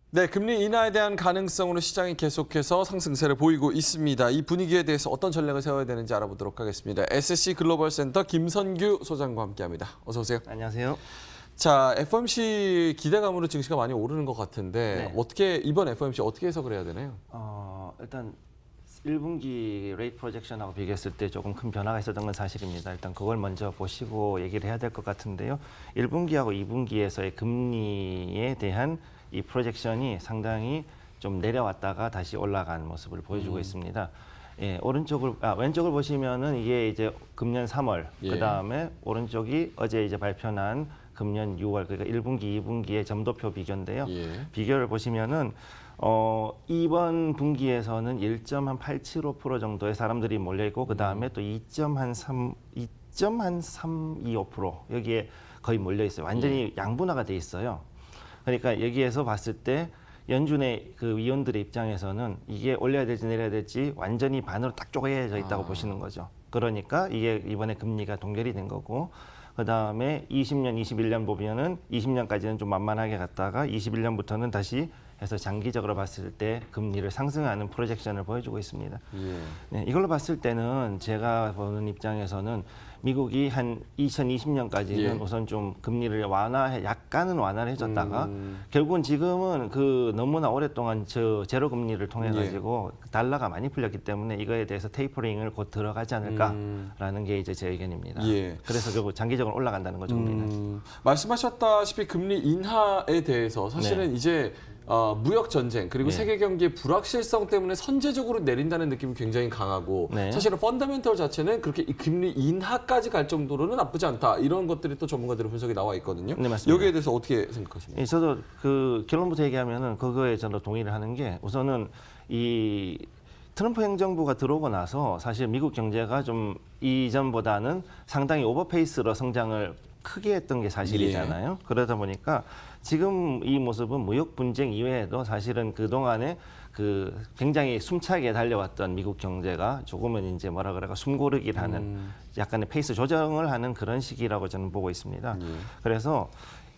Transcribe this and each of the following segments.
네, 금리 인하에 대한 가능성으로 시장이 계속해서 상승세를 보이고 있습니다. 이 분위기에 대해서 어떤 전략을 세워야 되는지 알아보도록 하겠습니다. SC 글로벌 센터 김선규 소장과 함께합니다. 어서 오세요. 안녕하세요. 자, FOMC 기대감으로 증시가 많이 오르는 것 같은데 네. 이번 FOMC 어떻게 해석을 해야 되나요? 일단 1분기 레이트 프로젝션하고 비교했을 때 조금 큰 변화가 있었던 건 사실입니다. 일단 그걸 먼저 보시고 얘기를 해야 될 것 같은데요. 1분기하고 2분기에서의 금리에 대한 이 프로젝션이 상당히 좀 내려왔다가 다시 올라간 모습을 보여주고 있습니다. 예, 왼쪽을 보시면은 이게 이제 금년 3월, 예. 그 다음에 오른쪽이 어제 이제 발표한 금년 6월, 그러니까 1분기, 2분기의 점도표 비교인데요. 예. 비교를 보시면은 이번 분기에서는 1.875% 정도의 사람들이 몰려 있고 그 다음에 또 2.325% 여기에 거의 몰려 있어요. 완전히 양분화가 돼 있어요. 그러니까 여기에서 봤을 때 연준의 그 위원들의 입장에서는 이게 올려야 될지 내려야 될지 완전히 반으로 딱 쪼개져 있다고 보시는 거죠. 그러니까 이게 이번에 금리가 동결이 된 거고, 그 다음에 20년, 21년 보면은 20년까지는 좀 만만하게 갔다가 21년부터는 다시 해서 장기적으로 봤을 때 금리를 상승하는 프로젝션을 보여주고 있습니다. 예. 네, 이걸로 봤을 때는 제가 보는 입장에서는 미국이 한 2020년까지는 예. 우선 좀 금리를 약간은 완화를 해줬다가 결국은 지금은 그 너무나 오랫동안 제로 금리를 통해 가지고 달러가 많이 풀렸기 때문에 이거에 대해서 테이퍼링을 곧 들어가지 않을까라는 게 이제 제 의견입니다. 예. 그래서 결국 장기적으로 올라간다는 거죠, 금리는. 말씀하셨다시피 금리 인하에 대해서 사실은 이제 무역 전쟁 그리고 세계 경기의 불확실성 때문에 선제적으로 내린다는 느낌이 굉장히 강하고 사실은 펀더멘털 자체는 그렇게 이 금리 인하까지 갈 정도로는 나쁘지 않다 이런 것들이 또 전문가들의 분석이 나와 있거든요. 네, 맞습니다. 여기에 대해서 어떻게 생각하십니까? 예, 저도 그 결론부터 얘기하면은 그거에 저도 동의를 하는 게 우선은 이 트럼프 행정부가 들어오고 나서 사실 미국 경제가 좀 이전보다는 상당히 오버페이스로 성장을 크게 했던 게 사실이잖아요. 그러다 보니까 지금 이 모습은 무역 분쟁 이외에도 사실은 그동안에 그 굉장히 숨차게 달려왔던 미국 경제가 조금은 이제 뭐라 그럴까 숨고르기를 하는 약간의 페이스 조정을 하는 그런 시기라고 저는 보고 있습니다. 그래서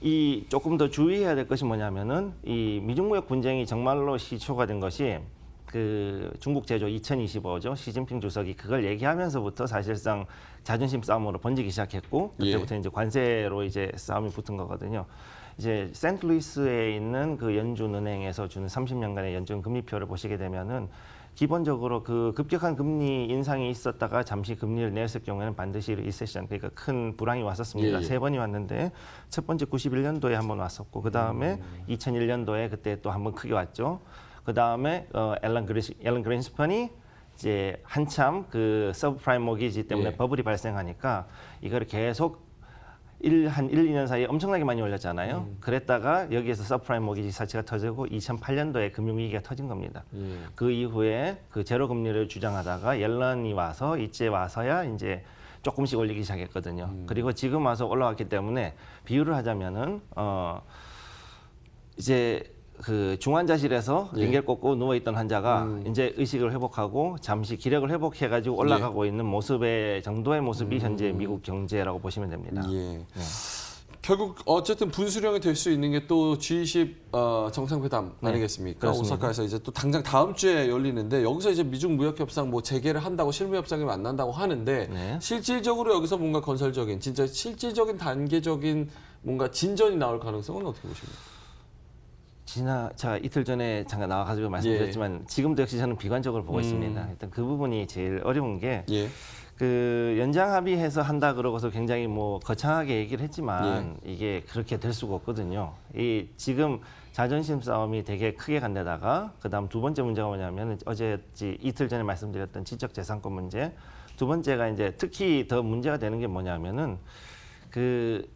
이 조금 더 주의해야 될 것이 뭐냐면은 이 미중 무역 분쟁이 정말로 시초가 된 것이 그 중국 제조 2025죠. 시진핑 주석이 그걸 얘기하면서부터 사실상 자존심 싸움으로 번지기 시작했고 그때부터 이제 관세로 이제 싸움이 붙은 거거든요. 이제 센트루이스에 있는 그 연준은행에서 주는 30년간의 연준 금리표를 보시게 되면은 기본적으로 그 급격한 금리 인상이 있었다가 잠시 금리를 내렸을 경우에는 반드시 리세션, 그러니까 큰 불황이 왔었습니다. 세 번이 왔는데 첫 번째 91년도에 한 번 왔었고 그 다음에 2001년도에 그때 또 한 번 크게 왔죠. 그 다음에 앨런 그린스펀이 이제 한참 그 서브프라임 모기지 때문에 버블이 발생하니까 이거를 계속 한 1, 2년 사이에 엄청나게 많이 올렸잖아요. 그랬다가 여기에서 서브프라임 모기지 사치가 터지고 2008년도에 금융위기가 터진 겁니다. 그 이후에 그 제로 금리를 주장하다가 옐런이 와서 이제 와서야 이제 조금씩 올리기 시작했거든요. 그리고 지금 와서 올라왔기 때문에 비유를 하자면은 이제 그 중환자실에서 링겔 꽂고 누워있던 환자가 이제 의식을 회복하고 잠시 기력을 회복해가지고 올라가고 있는 모습의 정도의 모습이 현재 미국 경제라고 보시면 됩니다. 결국 어쨌든 분수령이 될 수 있는 게 또 G20 정상회담 아니겠습니까? 그렇습니다. 오사카에서 이제 또 당장 다음 주에 열리는데 여기서 이제 미중 무역 협상 뭐 재개를 한다고 실무 협상이 만난다고 하는데 실질적으로 여기서 뭔가 건설적인 진짜 실질적인 단계적인 뭔가 진전이 나올 가능성은 어떻게 보십니까? 제가 이틀 전에 잠깐 나와가지고 말씀드렸지만 지금도 역시 저는 비관적으로 보고 있습니다. 일단 그 부분이 제일 어려운 게 그 연장 합의해서 한다 그러고서 굉장히 뭐 거창하게 얘기를 했지만 이게 그렇게 될 수가 없거든요. 이 지금 자존심 싸움이 되게 크게 간 데다가 그다음 두 번째 문제가 뭐냐면 어제 이틀 전에 말씀드렸던 지적재산권 문제. 두 번째가 이제 특히 더 문제가 되는 게 뭐냐면은 그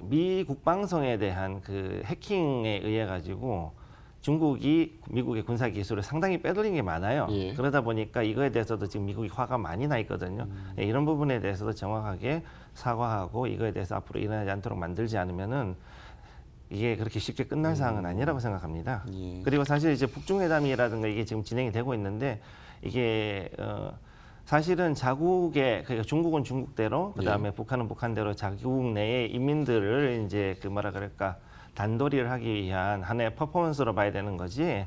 미 국방성에 대한 그 해킹에 의해 가지고 중국이 미국의 군사 기술을 상당히 빼돌린 게 많아요. 그러다 보니까 이거에 대해서도 지금 미국이 화가 많이 나 있거든요. 이런 부분에 대해서도 정확하게 사과하고 이거에 대해서 앞으로 일어나지 않도록 만들지 않으면은 이게 그렇게 쉽게 끝날 사항은 아니라고 생각합니다. 그리고 사실 이제 북중회담이라든가 이게 지금 진행이 되고 있는데 이게 사실은 자국의 그러니까 중국은 중국대로 그다음에 북한은 북한대로 자국 내의 인민들을 이제 그 뭐라 그럴까 단도리를 하기 위한 하나의 퍼포먼스로 봐야 되는 거지.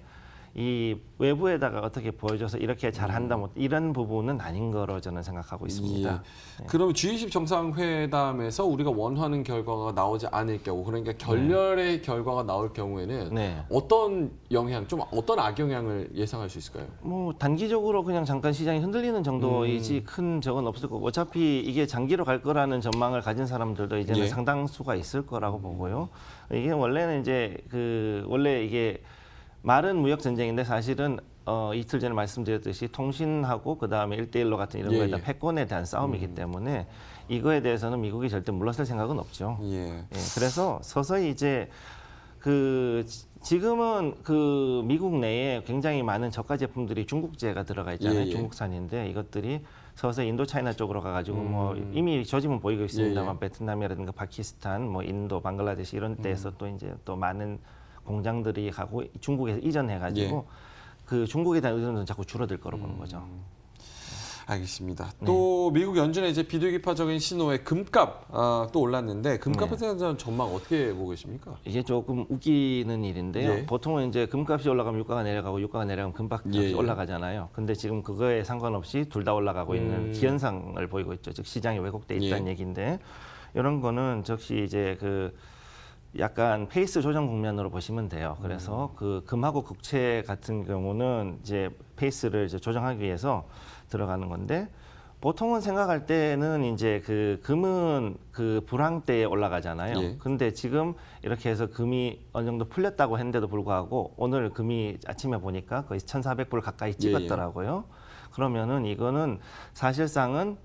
이 외부에다가 어떻게 보여줘서 이렇게 잘한다 뭐 이런 부분은 아닌 거로 저는 생각하고 있습니다. 예. 네. 그러면 G20 정상회담에서 우리가 원하는 결과가 나오지 않을 경우, 그러니까 결렬의 결과가 나올 경우에는 네. 어떤 영향, 좀 어떤 악영향을 예상할 수 있을까요? 뭐 단기적으로 그냥 잠깐 시장이 흔들리는 정도이지 큰 적은 없을 거고 어차피 이게 장기로 갈 거라는 전망을 가진 사람들도 이제는 예. 상당수가 있을 거라고 보고요. 이게 원래는 이제 원래 이게 말은 무역 전쟁인데 사실은 이틀 전에 말씀드렸듯이 통신하고 그다음에 1대1로 같은 이런 예, 거에 대한 예. 패권에 대한 싸움이기 때문에 이거에 대해서는 미국이 절대 물러설 생각은 없죠. 예. 예, 그래서 서서히 이제 지금은 미국 내에 굉장히 많은 저가 제품들이 중국제가 들어가 있잖아요. 예, 예. 중국산인데 이것들이 서서히 인도 차이나 쪽으로 가가지고 뭐 이미 조짐은 보이고 있습니다만 예, 예. 베트남이라든가 파키스탄, 뭐 인도, 방글라데시 이런 데에서 또 이제 또 많은 공장들이 가고 중국에서 이전해가지고 예. 그 중국에 대한 의존은 자꾸 줄어들 거로 보는 거죠. 알겠습니다. 또 미국 연준의 이제 비둘기파적인 신호의 금값 또 올랐는데 금값에 대한 전망 어떻게 보고 계십니까? 이게 조금 웃기는 일인데요. 예. 보통은 이제 금값이 올라가면 유가가 내려가고 유가가 내려가면 금값이 예, 예. 올라가잖아요. 근데 지금 그거에 상관없이 둘 다 올라가고 있는 기현상을 보이고 있죠. 즉 시장이 왜곡돼 있다는 예. 얘기인데 이런 거는 즉시 이제 약간 페이스 조정 국면으로 보시면 돼요. 그래서 금하고 국채 같은 경우는 이제 페이스를 이제 조정하기 위해서 들어가는 건데 보통은 생각할 때는 이제 금은 불황 때에 올라가잖아요. 예. 근데 지금 이렇게 해서 금이 어느 정도 풀렸다고 했는데도 불구하고 오늘 금이 아침에 보니까 거의 1,400불 가까이 찍었더라고요. 그러면은 이거는 사실상은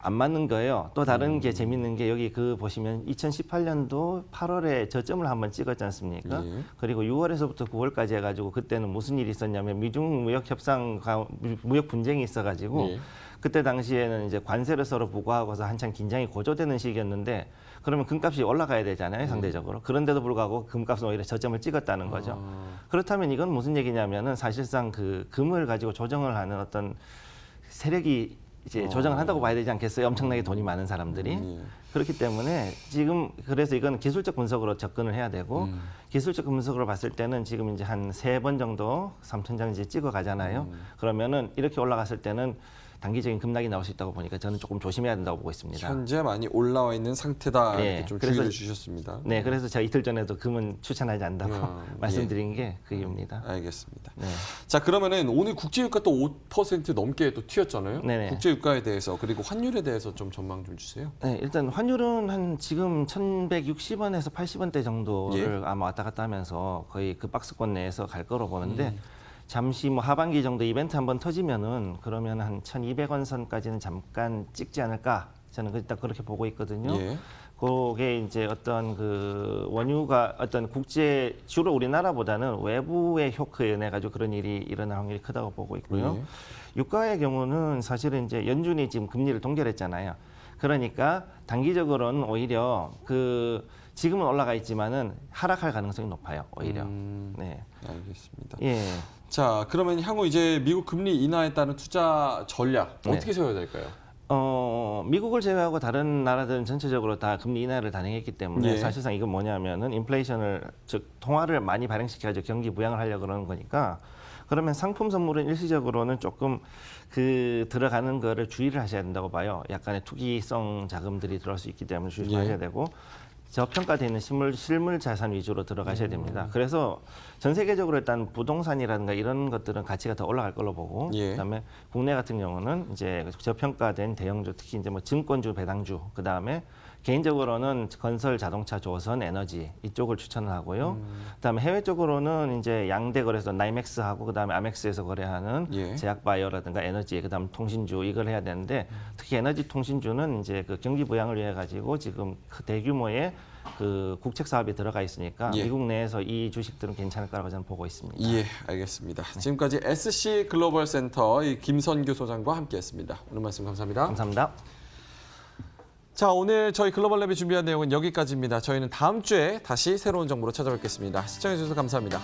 안 맞는 거예요. 또 다른 게 재밌는 게 여기 보시면 2018년도 8월에 저점을 한번 찍었지 않습니까? 예. 그리고 6월에서부터 9월까지 해가지고 그때는 무슨 일이 있었냐면 미중 무역 협상과 무역 분쟁이 있어가지고 예. 그때 당시에는 이제 관세를 서로 부과하고서 한참 긴장이 고조되는 시기였는데 그러면 금값이 올라가야 되잖아요, 상대적으로. 그런데도 불구하고 금값은 오히려 저점을 찍었다는 거죠. 그렇다면 이건 무슨 얘기냐면은 사실상 금을 가지고 조정을 하는 어떤 세력이 이제 조정을 한다고 봐야 되지 않겠어요? 엄청나게 돈이 많은 사람들이. 그렇기 때문에 지금 그래서 이건 기술적 분석으로 접근을 해야 되고 기술적 분석으로 봤을 때는 지금 이제 한 3번 정도 3천장 이제 찍어 가잖아요. 그러면은 이렇게 올라갔을 때는 단기적인 급락이 나올 수 있다고 보니까 저는 조금 조심해야 된다고 보고 있습니다. 현재 많이 올라와 있는 상태다 네, 이렇게 좀 그래서- 주의를 주셨습니다. 네, 그래서 제가 이틀 전에도 금은 추천하지 않는다고 예. 말씀드린 게 그 이유입니다. 알겠습니다. 네. 자, 그러면은 오늘 국제유가 또 5% 넘게 또 튀었잖아요. 네네. 국제유가에 대해서 그리고 환율에 대해서 좀 전망 좀 주세요. 네, 일단 환율은 한 지금 1,160원에서 80원대 정도를 아마 왔다 갔다 하면서 거의 그 박스권 내에서 갈 거로 보는데 잠시 뭐 하반기 정도 이벤트 한번 터지면은 그러면 한 1,200원 선까지는 잠깐 찍지 않을까 저는 일단 그렇게 보고 있거든요. 예. 그게 이제 어떤 원유가 어떤 국제 주로 우리나라보다는 외부의 효크에 인해 가지고 그런 일이 일어날 확률이 크다고 보고 있고요. 유가의 경우는 사실은 이제 연준이 지금 금리를 동결했잖아요. 그러니까 단기적으로는 오히려 지금은 올라가 있지만은 하락할 가능성이 높아요. 오히려. 네. 알겠습니다. 예. 자, 그러면 향후 이제 미국 금리 인하에 따른 투자 전략 네. 어떻게 세워야 될까요? 미국을 제외하고 다른 나라들은 전체적으로 다 금리 인하를 단행했기 때문에 예. 사실상 이건 뭐냐면은 인플레이션을 즉 통화를 많이 발행시켜가지고 경기 부양을 하려고 그러는 거니까 그러면 상품 선물은 일시적으로는 조금 들어가는 거를 주의를 하셔야 된다고 봐요. 약간의 투기성 자금들이 들어올 수 있기 때문에 주의하셔야 되고 저평가되어 있는 실물 자산 위주로 들어가셔야 됩니다. 그래서 전 세계적으로 일단 부동산이라든가 이런 것들은 가치가 더 올라갈 걸로 보고 그다음에 국내 같은 경우는 이제 저평가된 대형주 특히 이제 뭐 증권주, 배당주 그다음에 개인적으로는 건설, 자동차, 조선, 에너지 이쪽을 추천을 하고요. 그다음에 해외 쪽으로는 이제 양대 거래소 나이맥스하고 그다음에 아멕스에서 거래하는 제약바이오라든가 에너지, 그다음 통신주 이걸 해야 되는데 특히 에너지 통신주는 이제 경기 부양을 위해 가지고 지금 대규모의 국책 사업이 들어가 있으니까 미국 내에서 이 주식들은 괜찮을 거라고 저는 보고 있습니다. 예, 알겠습니다. 지금까지 SC 글로벌 센터 김선규 소장과 함께했습니다. 오늘 말씀 감사합니다. 감사합니다. 자, 오늘 저희 글로벌랩이 준비한 내용은 여기까지입니다. 저희는 다음 주에 다시 새로운 정보로 찾아뵙겠습니다. 시청해주셔서 감사합니다.